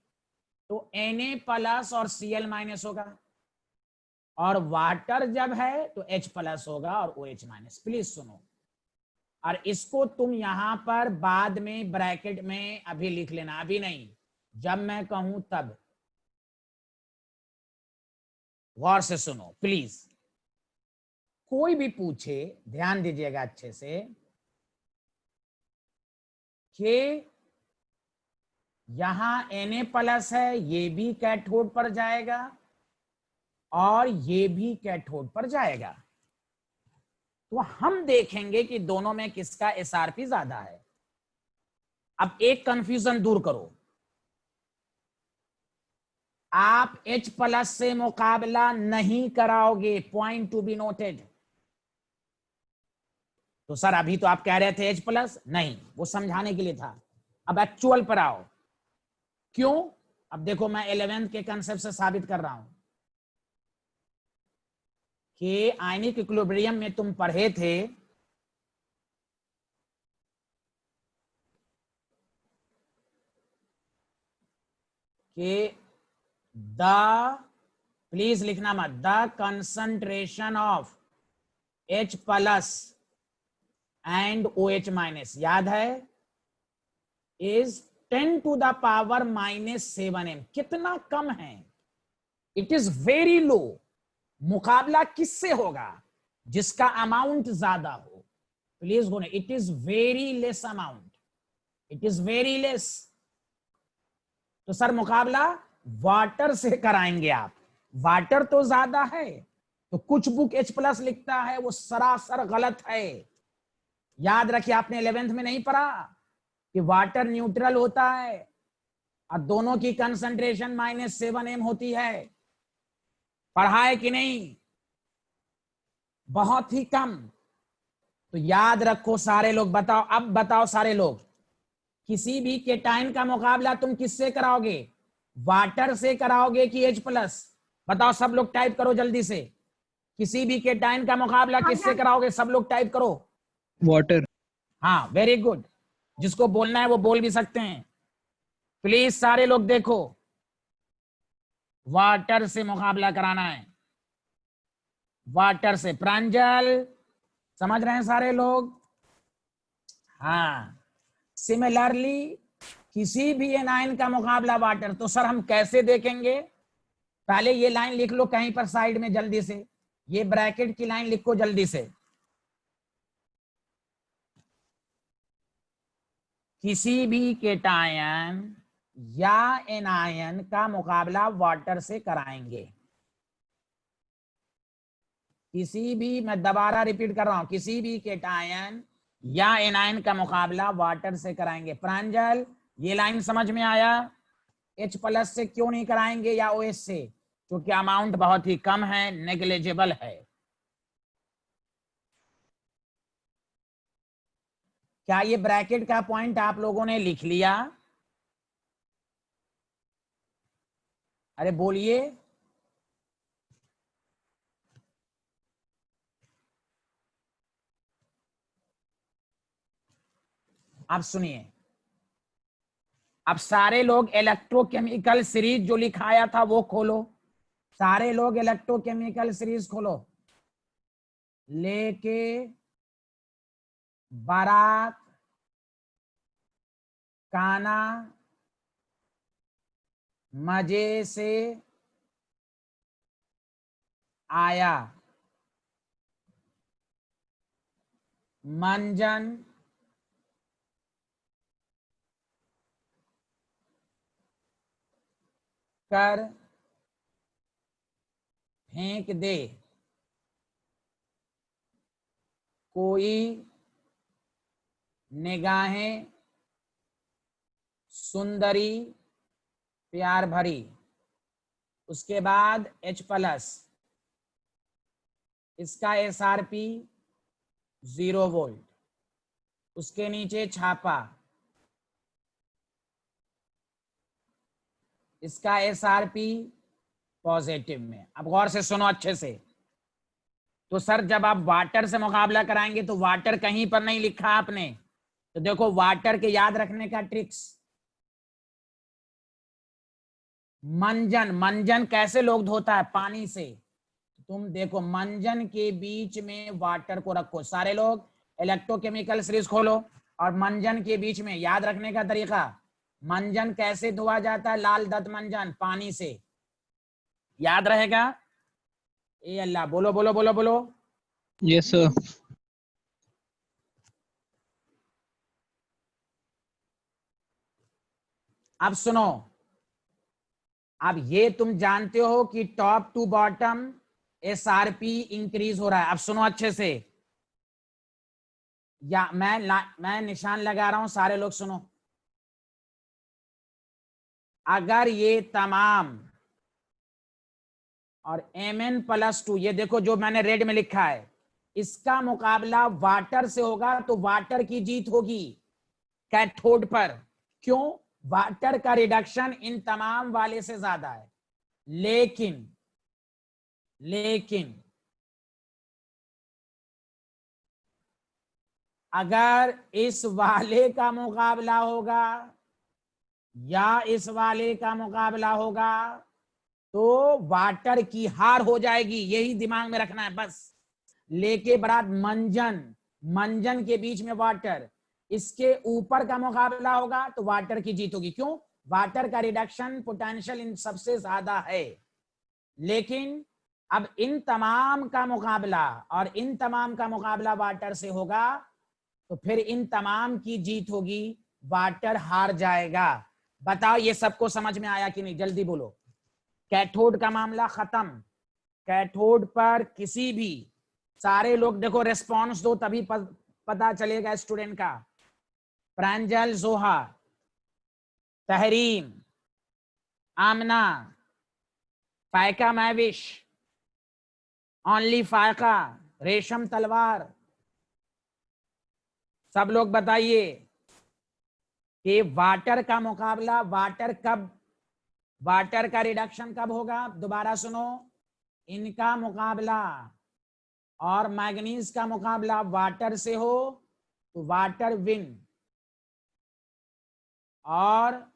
तो Na+ और Cl- होगा, और वाटर जब है तो H+ होगा और OH-। प्लीज सुनो, और इसको तुम यहां पर बाद में ब्रैकेट में अभी लिख लेना, अभी नहीं, जब मैं कहूं तब। गौर से सुनो प्लीज, कोई भी पूछे ध्यान दीजिएगा अच्छे से कि यहां Na+ है, ये भी कैथोड पर जाएगा और ये भी कैथोड पर जाएगा, तो हम देखेंगे कि दोनों में किसका SRP ज्यादा है। अब एक कंफ्यूजन दूर करो, आप H+ से मुकाबला नहीं कराओगे, पॉइंट टू बी नोटेड। तो सर अभी तो आप कह रहे थे H+, नहीं, वो समझाने के लिए था। अब एक्चुअल पर आओ, क्यों? अब देखो, मैं 11th के कंसेप्ट से साबित कर रहा हूं कि आयनिक इक्विलिब्रियम में तुम पढ़े थे कि प्लीज लिखना मत, the concentration of H+ and OH-, याद है, इज 10⁻⁻7 m। कितना कम है? It is very low. मुकाबला किससे होगा? जिसका अमाउंट ज्यादा हो। Please go, it is very less amount, it is very less. तो सर मुकाबला वाटर से कराएंगे आप, वाटर तो ज्यादा है, तो कुछ बुक H+ लिखता है, वो सरासर गलत है। याद रखिए, आपने 11th में नहीं पढ़ा कि वाटर न्यूट्रल होता है और दोनों की कंसंट्रेशन -7 m होती है? पढ़ा है कि नहीं? बहुत ही कम। तो याद रखो सारे लोग, बताओ, अब बताओ सारे लोग, किसी भी केटाइन का मुकाबला तुम किससे कराओगे? वाटर से कराओगे कि H+? बताओ सब लोग, टाइप करो जल्दी से। किसी भी केटाइन का मुकाबला किससे कराओगे? सब लोग टाइप करो। वाटर। हाँ, वेरी गुड। जिसको बोलना है वो बोल भी सकते हैं। प्लीज सारे लोग देखो, वाटर से मुकाबला कराना है, वाटर से। प्रांजल, समझ रहे हैं सारे लोग? हाँ। सिमिलरली किसी भी एनायन का मुकाबला वाटर, तो सर हम कैसे देखेंगे? पहले ये लाइन लिख लो कहीं पर साइड में जल्दी से, ये ब्रैकेट की लाइन लिखो जल्दी से। किसी भी केटायन या एनायन का मुकाबला वाटर से कराएंगे। किसी भी, मैं दोबारा रिपीट कर रहा हूं, किसी भी केटायन या एनायन का मुकाबला वाटर से कराएंगे। प्रांजल, ये लाइन समझ में आया? H+ से क्यों नहीं कराएंगे या OH से? क्योंकि अमाउंट बहुत ही कम है, नेग्लिजिबल है। क्या ये ब्रैकेट का पॉइंट आप लोगों ने लिख लिया? अरे बोलिए। आप सुनिए, अब सारे लोग इलेक्ट्रोकेमिकल सीरीज जो लिखाया था वो खोलो। सारे लोग इलेक्ट्रोकेमिकल सीरीज खोलो। लेके बारात, काना, मजे से आया, मंजन, कर फेंक दे, कोई निगाहें सुंदरी प्यार भरी। उसके बाद H+, इसका SRP 0 वोल्ट, उसके नीचे छापा, इसका SRP पॉजिटिव में। अब गौर से सुनो अच्छे से। तो सर जब आप वाटर से मुकाबला कराएंगे तो वाटर कहीं पर नहीं लिखा आपने, तो देखो वाटर के याद रखने का ट्रिक्स। मंजन, मंजन कैसे लोग धोता है? पानी से। तुम देखो मंजन के बीच में वाटर को रखो। सारे लोग इलेक्ट्रोकेमिकल सीरीज खोलो और मंजन के बीच में याद रखने का तरीका। मंजन कैसे धोआ जाता है? लाल दत्त मंजन, पानी से। याद रहेगा? ए अल्लाह, बोलो बोलो बोलो बोलो। Yes sir. अब सुनो, अब ये तुम जानते हो कि top to bottom SRP increase हो रहा है। अब सुनो अच्छे से, या मैं निशान लगा रहा हूं, सारे लोग सुनो। अगर ये तमाम और Mn+2, ये देखो जो मैंने रेड में लिखा है, इसका मुकाबला वाटर से होगा तो वाटर की जीत होगी कैथोड पर। क्यों? वाटर का रिडक्शन इन तमाम वाले से ज्यादा है। लेकिन अगर इस वाले का मुकाबला होगा या इस वाले का मुकाबला होगा तो वाटर की हार हो जाएगी। यही दिमाग में रखना है बस। लेके बरात मंजन, मंजन के बीच में वाटर, इसके ऊपर का मुकाबला होगा तो वाटर की जीत होगी। क्यों? वाटर का रिडक्शन पोटेंशियल इन सबसे ज्यादा है। लेकिन अब इन तमाम का मुकाबला और इन तमाम का मुकाबला वाटर से होगा तो फिर इन तमाम की जीत होगी, वाटर हार जाएगा। बताओ ये सबको समझ में आया कि नहीं? जल्दी बोलो। कैथोड का मामला खत्म। कैथोड पर किसी भी, सारे लोग देखो रेस्पॉन्स दो तभी पता चलेगा स्टूडेंट का। प्रांजल, जोहा, तहरीम, आमना, फायका महविश, ओनली फायका, रेशम तलवार, सब लोग बताइए कि वाटर का मुकाबला, वाटर का रिडक्शन कब होगा? दोबारा सुनो, इनका मुकाबला और मैग्नीज का मुकाबला वाटर से हो तो वाटर विन, और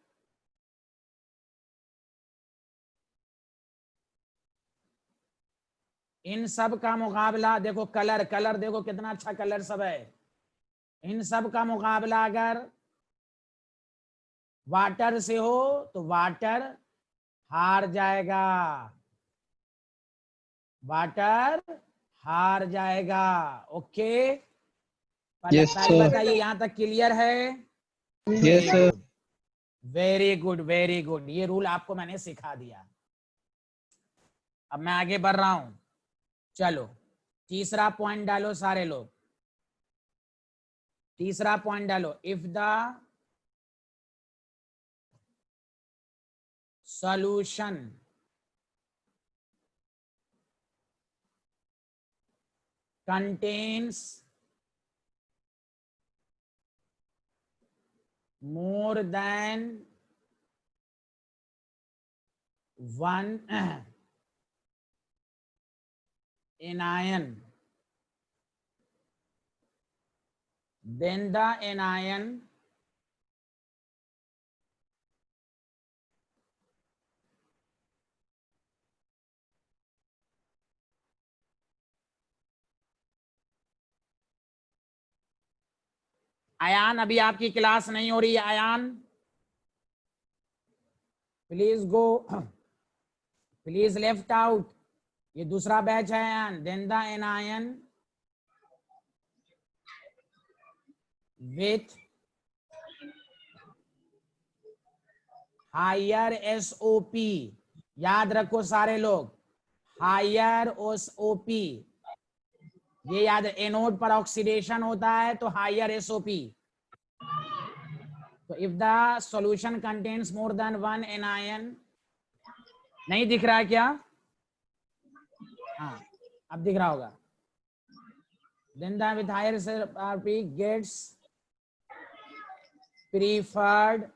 इन सब का मुकाबला, देखो कलर देखो कितना अच्छा कलर सब है। इन सब का मुकाबला अगर वाटर से हो तो वाटर हार जाएगा, वाटर हार जाएगा। ओके, Yes, पहले sir. बताइए यहां तक क्लियर है? Yes, sir. Very good, very good. ये रूल आपको मैंने सिखा दिया। अब मैं आगे बढ़ रहा हूं। चलो तीसरा पॉइंट डालो सारे लोग, तीसरा पॉइंट डालो। इफ द solution contains more than one anion, then the anion Ayan, अभी आपकी क्लास नहीं हो रही है Ayan, please go, please left out. ये दूसरा बैच है Ayan. Then the anion with higher SOP, याद रखो सारे लोग, हायर एसओपी, ये याद, एनोड पर ऑक्सीडेशन होता है तो हायर एसओपी। तो if the solution contains more than one anion, नहीं दिख रहा है क्या? हाँ अब दिख रहा होगा। then the with higher SRP gets preferred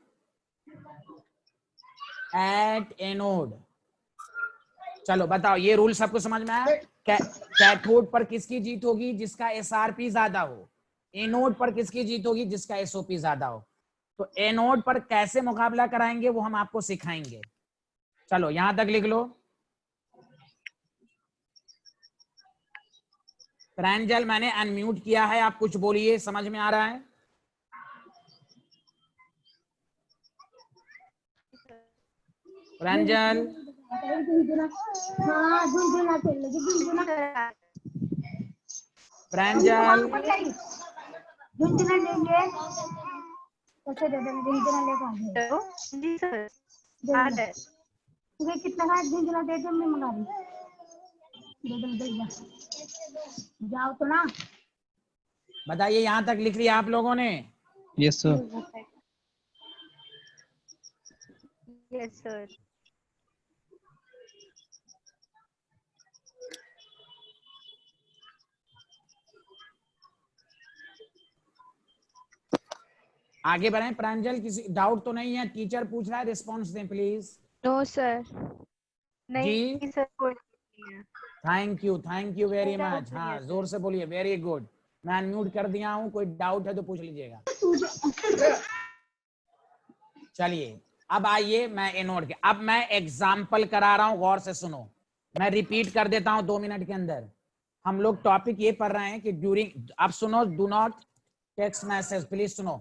at anode। चलो बताओ, ये रूल सबको समझ में आया? कैथोड पर किसकी जीत होगी? जिसका एसआरपी ज्यादा हो। एनोड पर किसकी जीत होगी? जिसका एसओपी ज्यादा हो। तो एनोड पर कैसे मुकाबला कराएंगे वो हम आपको सिखाएंगे। चलो यहां तक लिख लो। प्रांजल मैंने अनम्यूट किया है, आप कुछ बोलिए, समझ में आ रहा है? प्रांजल, प्रांजल, हेलो जी सर, आ रहा है। कितना का झुंझुना दे दो, मैं मंगा दी। जाओ तो ना। बताइए यहां तक लिख लिया आप लोगों ने? Yes, sir. Yes sir. आगे बढ़े। प्रांजल, किसी डाउट तो नहीं है? टीचर पूछ रहा है, रिस्पॉन्स दें प्लीज। नो सर, जी नहीं सर, कोई नहीं है। Thank you very doubt much. नहीं है हाँ सर। जोर से बोलिए, वेरी गुड। मैं अनम्यूट कर दिया हूं, कोई डाउट है तो पूछ लीजिएगा। चलिए अब आइए, मैं एनोड के, अब मैं एग्जाम्पल करा रहा हूं, गौर से सुनो। मैं रिपीट कर देता हूं 2 मिनट के अंदर। हम लोग टॉपिक ये पढ़ रहे हैं कि ड्यूरिंग, अब सुनो, do not text message, please सुनो।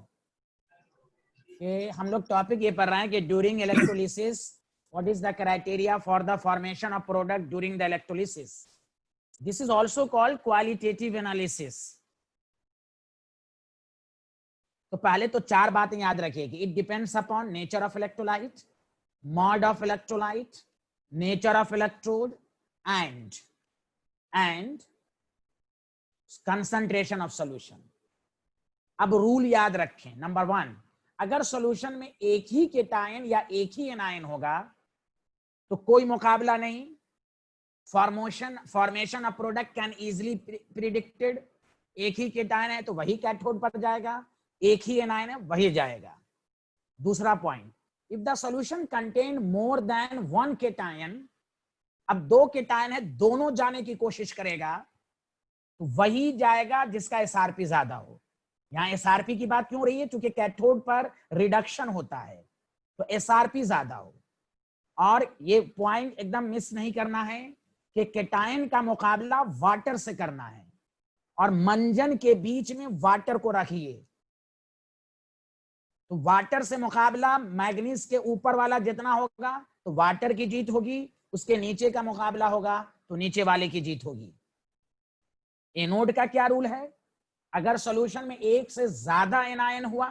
कि हम लोग टॉपिक ये पढ़ रहे हैं कि during electrolysis what is the criteria for the formation of product during the electrolysis. This is also called qualitative analysis. तो पहले तो 4 बातें याद रखिए कि it depends upon nature of electrolyte, mode of electrolyte, nature of electrode and concentration of solution. अब रूल याद रखें। नंबर 1, अगर सॉल्यूशन में एक ही केटायन या एक ही एनायन होगा तो कोई मुकाबला नहीं, formation of product can easily predicted. एक ही केटायन है तो वही कैथोड पर जाएगा, एक ही एनायन है वही जाएगा। दूसरा point, if the solution contain more than one cation, अब 2 केटायन है, दोनों जाने की कोशिश करेगा तो वही जाएगा जिसका एसआरपी ज्यादा हो। यहां एसआरपी की बात क्यों रही है? क्योंकि कैथोड पर रिडक्शन होता है तो एसआरपी ज्यादा हो। और ये पॉइंट एकदम मिस नहीं करना है कि केटायन का मुकाबला वाटर से करना है और मंजन के बीच में वाटर को रखिए। तो वाटर से मुकाबला मैग्नीज के ऊपर वाला जितना होगा तो वाटर की जीत होगी, उसके नीचे का मुकाबला होगा तो नीचे वाले की जीत होगी। एनोड का क्या रूल है? अगर सॉल्यूशन में एक से ज्यादा एनायन हुआ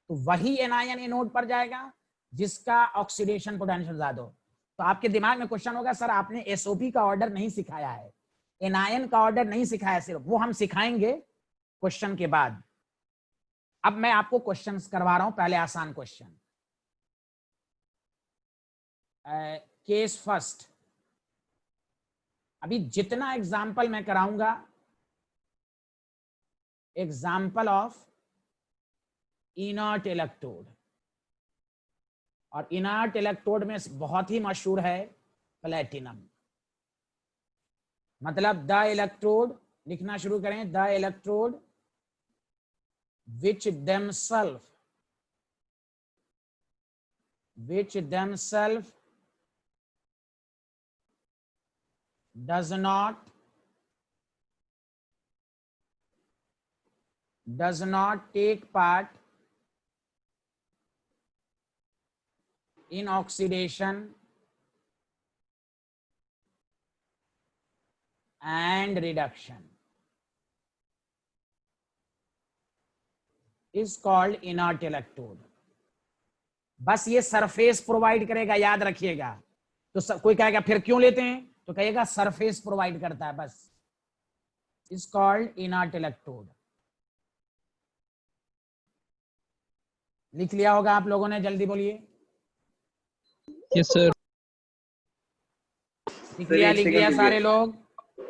तो वही एनायन एनोड पर जाएगा जिसका ऑक्सीडेशन पोटेंशियल ज्यादा हो। तो आपके दिमाग में क्वेश्चन होगा, सर आपने एसओपी का ऑर्डर नहीं सिखाया है, एनायन का ऑर्डर नहीं सिखाया, सिर्फ वो हम सिखाएंगे क्वेश्चन के बाद। अब मैं आपको क्वेश्चंस करवा रहा हूं, पहले आसान क्वेश्चन। केस फर्स्ट, अभी जितना एग्जाम्पल मैं कराऊंगा, एग्जाम्पल ऑफ इनर्ट इलेक्ट्रोड, और इनर्ट इलेक्ट्रोड में बहुत ही मशहूर है प्लेटिनम। मतलब द इलेक्ट्रोड, लिखना शुरू करें, the electrode which themselves does not take part in oxidation and reduction is called inert electrode। बस ये सरफेस प्रोवाइड करेगा, याद रखिएगा। तो कोई कहेगा फिर क्यों लेते हैं, तो कहेगा सरफेस प्रोवाइड करता है, बस। Is called inert electrode. लिख लिया होगा आप लोगों ने, जल्दी बोलिए। Yes sir. लिख लिया सारे लोग?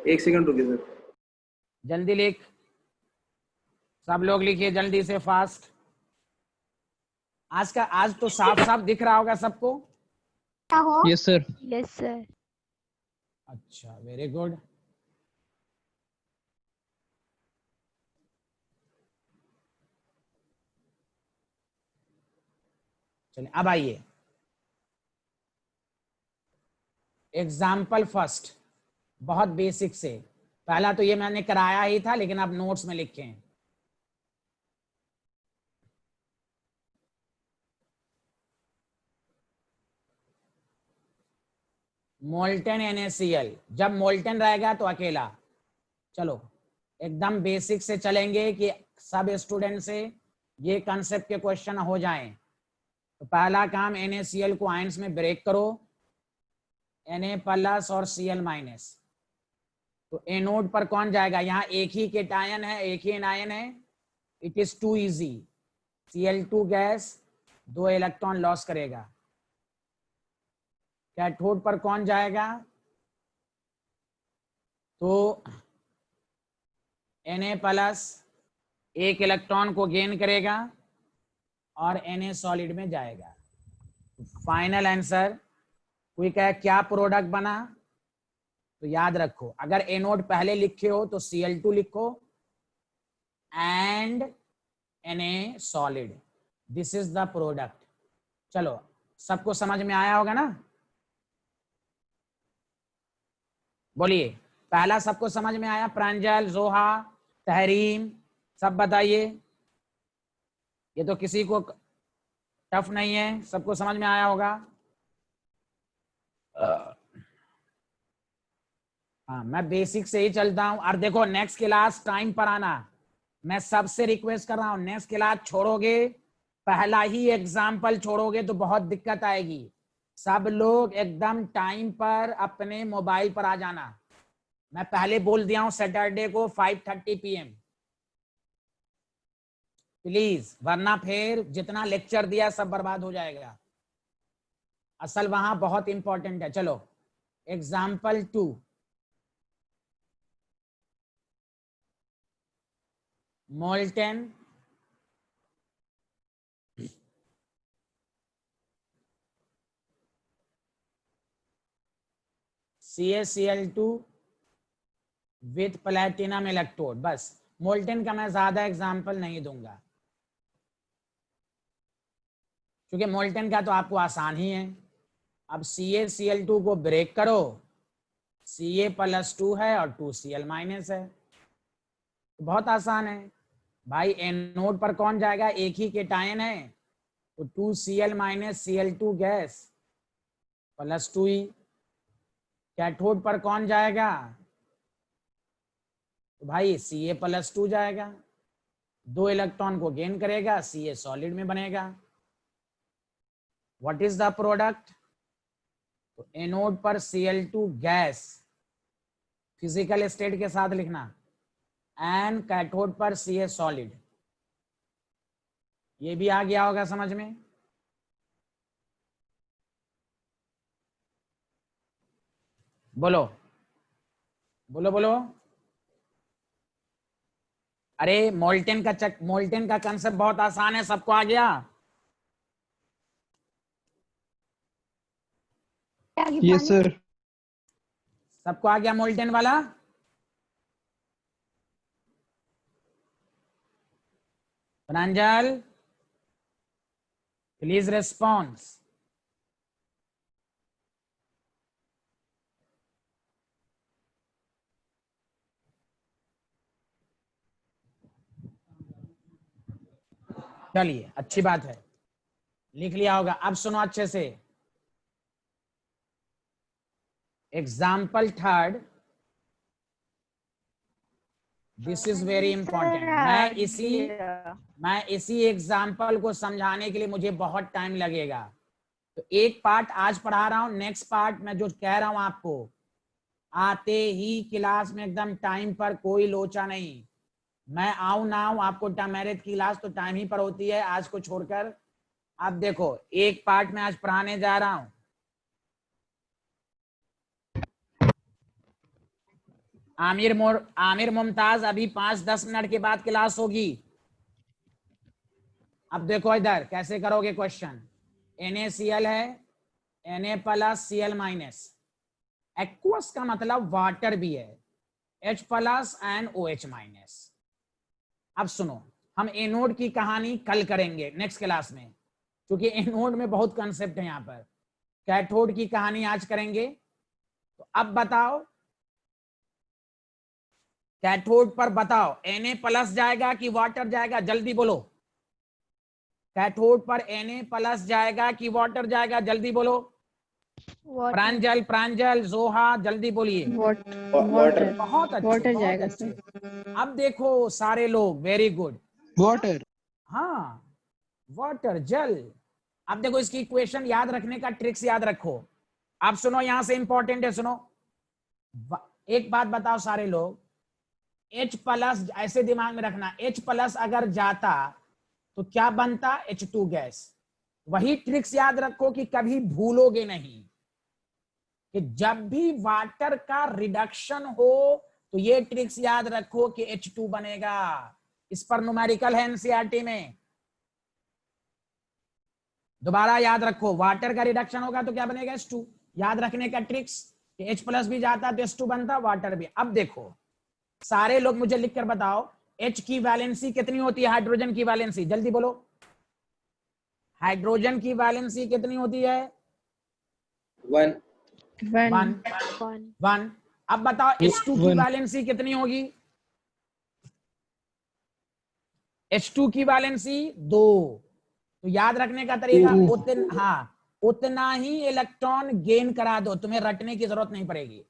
1 सेकंड रुकिए सर, जल्दी लिख, सब लोग लिखिए जल्दी से, फास्ट। आज तो साफ साफ दिख रहा होगा सबको। Yes sir. Yes sir. अच्छा, वेरी गुड। चलिए अब आइए एग्जाम्पल फर्स्ट, बहुत बेसिक से। पहला तो ये मैंने कराया ही था लेकिन अब नोट्स में लिखे हैं। मोल्टेन NaCl, जब मोल्टेन रहेगा तो अकेला। चलो एकदम बेसिक से चलेंगे कि सब स्टूडेंट से ये कंसेप्ट के क्वेश्चन हो जाएं। तो पहला काम, NaCl को आयंस में ब्रेक करो, Na+ और Cl-। तो एनोड पर कौन जाएगा? यहाँ एक ही केटायन है, एक ही एनायन है, it is too easy. Cl2 gas 2 electron loss करेगा। कैथोड पर कौन जाएगा? तो Na+ 1 इलेक्ट्रॉन को गेन करेगा और Na सॉलिड में जाएगा। फाइनल आंसर, कोई कहे क्या प्रोडक्ट बना, तो याद रखो, अगर एनोड पहले लिखे हो तो Cl2 लिखो and Na solid, this is the product. चलो सबको समझ में आया होगा ना? बोलिए, पहला सबको समझ में आया? प्रांजल, जोहा, तहरीम, सब बताइए। ये तो किसी को टफ नहीं है, सबको समझ में आया होगा। हाँ, मैं बेसिक से ही चलता हूं। और देखो नेक्स्ट क्लास टाइम पर आना, मैं सबसे रिक्वेस्ट कर रहा हूं। नेक्स्ट क्लास छोड़ोगे, पहला ही एग्जाम्पल छोड़ोगे तो बहुत दिक्कत आएगी। सब लोग एकदम टाइम पर अपने मोबाइल पर आ जाना। मैं पहले बोल दिया हूं, सैटरडे को 5:30 PM। प्लीज, वरना फिर जितना लेक्चर दिया सब बर्बाद हो जाएगा। असल वहां बहुत इंपॉर्टेंट है। चलो example 2, molten CaCl2 with platinum electrode. बस मोल्टेन का मैं ज्यादा एग्जाम्पल नहीं दूंगा क्योंकि मोल्टेन का तो आपको आसान ही है। अब CaCl2 को ब्रेक करो, Ca+2 है और 2Cl- है, तो बहुत आसान है भाई। एनोड पर कौन जाएगा, एक ही केटायन है, तो 2Cl- Cl2 गैस +2 ही। कैथोड पर कौन जाएगा, तो भाई Ca+2 जाएगा, 2 इलेक्ट्रॉन को गेन करेगा, Ca सॉलिड में बनेगा। व्हाट इज द प्रोडक्ट, तो एनोड पर Cl2 गैस फिजिकल स्टेट के साथ लिखना, एंड कैथोड पर Ca सॉलिड। ये भी आ गया होगा समझ में। बोलो बोलो बोलो। अरे मोल्टेन का कंसेप्ट बहुत आसान है, सबको आ गया। Yes, sir. सबको आ गया मोल्टेन वाला। प्रांजल प्लीज रेस्पॉन्स। चलिए अच्छी बात है, लिख लिया होगा। अब सुनो अच्छे से, example 3, this is very important. मैं इसी एग्जाम्पल को समझाने के लिए मुझे बहुत टाइम लगेगा, तो एक पार्ट आज पढ़ा रहा हूं, नेक्स्ट पार्ट मैं जो कह रहा हूं आपको आते ही क्लास में एकदम टाइम पर, कोई लोचा नहीं। मैं आऊं ना आऊं, आपको मेरे क्लास तो टाइम ही पर होती है आज को छोड़कर। अब देखो एक पार्ट में आज पढ़ाने जा रहा हूं। आमिर मुमताज, अभी 5-10 मिनट के बाद क्लास होगी। अब देखो इधर कैसे करोगे क्वेश्चन। NaCl है, Na+Cl-। एक्वस का मतलब वाटर भी है, H+ एंड OH-। अब सुनो, हम एनोड की कहानी कल करेंगे नेक्स्ट क्लास में, क्योंकि एनोड में बहुत कंसेप्ट है यहाँ पर। कैथोड की कहानी आज करेंगे। तो अब बताओ कैथोड पर बताओ Na+ जाएगा कि वाटर जाएगा, जल्दी बोलो। कैथोड पर Na+ जाएगा कि वाटर जाएगा, जल्दी बोलो। प्रांजल जोहा जल्दी बोलिए। वाटर। बहुत अच्छे, वाटर बहुत जाएगा अच्छे। सर। अब देखो सारे लोग, वेरी गुड। वाटर। हाँ वाटर, जल। अब देखो इसकी इक्वेशन याद रखने का ट्रिक्स याद रखो। अब सुनो, यहां से इंपॉर्टेंट है, सुनो। एक बात बताओ सारे लोग, H+ ऐसे दिमाग में रखना, H+ अगर जाता तो क्या बनता, H2 गैस। वही ट्रिक्स याद रखो कि कभी भूलोगे नहीं कि जब भी वाटर का रिडक्शन हो तो ये ट्रिक्स याद रखो कि H2 बनेगा। इस पर न्यूमेरिकल है एनसीईआरटी में, दोबारा याद रखो। वाटर का रिडक्शन होगा तो क्या बनेगा, H2। याद रखने का ट्रिक्स कि H+ भी जाता तो H2 बनता, वाटर भी। अब देखो सारे लोग मुझे लिखकर बताओ, H की वैलेंसी कितनी होती है, हाइड्रोजन की वैलेंसी, जल्दी बोलो। हाइड्रोजन की वैलेंसी कितनी होती है, 1। 1। अब बताओ H2 की वैलेंसी कितनी होगी, H2 की वैलेंसी 2। तो याद रखने का तरीका, उतना ही इलेक्ट्रॉन गेन करा दो, तुम्हें रटने की जरूरत नहीं पड़ेगी।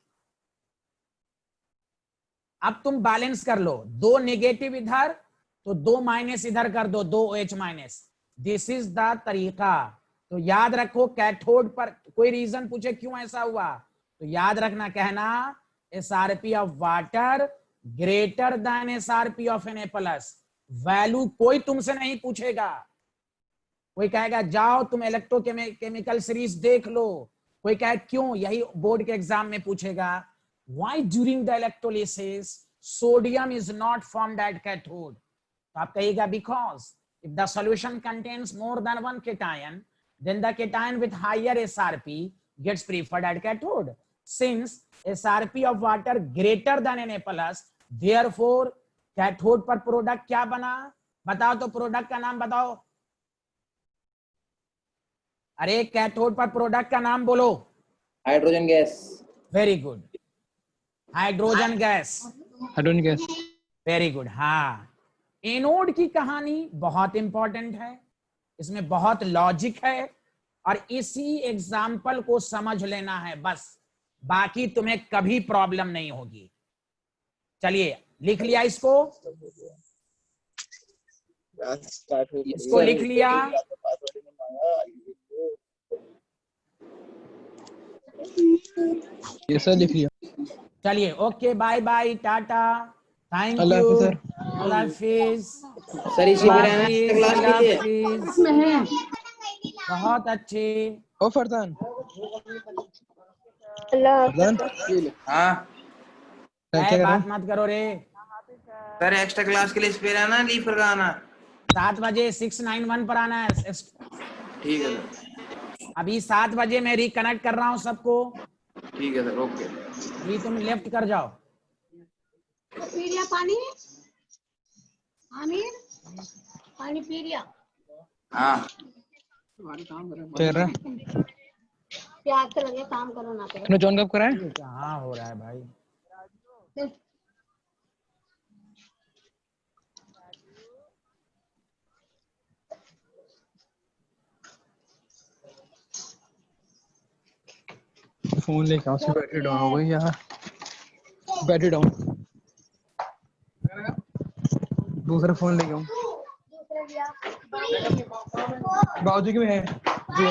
अब तुम बैलेंस कर लो, 2 नेगेटिव इधर तो 2 माइनस इधर कर दो, 2 OH-। दिस इज द तरीका। तो याद रखो कैथोड पर कोई रीजन पूछे क्यों ऐसा हुआ, तो याद रखना, कहना SRP of water greater than SRP of Na+। Value कोई तुमसे नहीं पूछेगा। कोई कहेगा जाओ तुम इलेक्ट्रोकेमिकल सीरीज देख लो, कोई कहे क्यों, यही बोर्ड के एग्जाम में पूछेगा। Why during the electrolysis sodium is not formed at cathode, तो आप कहिएगा because if the solution contains more than one cation then the cation with higher SRP gets preferred at cathode. Since SRP of water greater than Na+, therefore cathode पर प्रोडक्ट क्या बना, बताओ तो, प्रोडक्ट का नाम बताओ। अरे कैथोड पर प्रोडक्ट का नाम बोलो। Hydrogen gas. Very good, hydrogen gas. Hydrogen gas. Very good. हाँ, एनोड की कहानी बहुत इंपॉर्टेंट है, इसमें बहुत लॉजिक है और इसी एग्जाम्पल को समझ लेना है बस, बाकी तुम्हें कभी प्रॉब्लम नहीं होगी। चलिए लिख लिया इसको लिख लिया। ये सर लिख लिया। चलिए ओके, बाय बाय, टाटा, थैंक अल्लाह यू, हाफिज सर। अल्लाह हाफिज, सर इसी अल्लाह में रहना है हाफिज, क्लास अल्लाह कीजिए। हाफिज। बहुत अच्छे। ओ फरदान। अल्लाह फरदान हाँ क्या ऐ कर रहा बात है? मत करो रे। सर एक्स्ट्रा क्लास के लिए इस पे रहना, लीव का आना। 7 बजे 691 पर आना है। ठीक है सर। अभी 7 बजे मैं रिकनेक्ट कर रहा हूँ सबको, ठीक है सर, ओके। अभी तुम लेफ्ट कर जाओ। पी लिया पानी आमिर, पानी पी लिया। हाँ क्या कर रहा है? प्याज तो लगे, काम करो ना करो। तूने जॉन कब करा है? ये कहाँ हो रहा है भाई? चल। फोन लेके आओ, बैटरी डाउन हो गई यार, बैटरी डाउन। दूसरा फोन लेके आऊं, दूसरे लिया। बाजू के में है जी।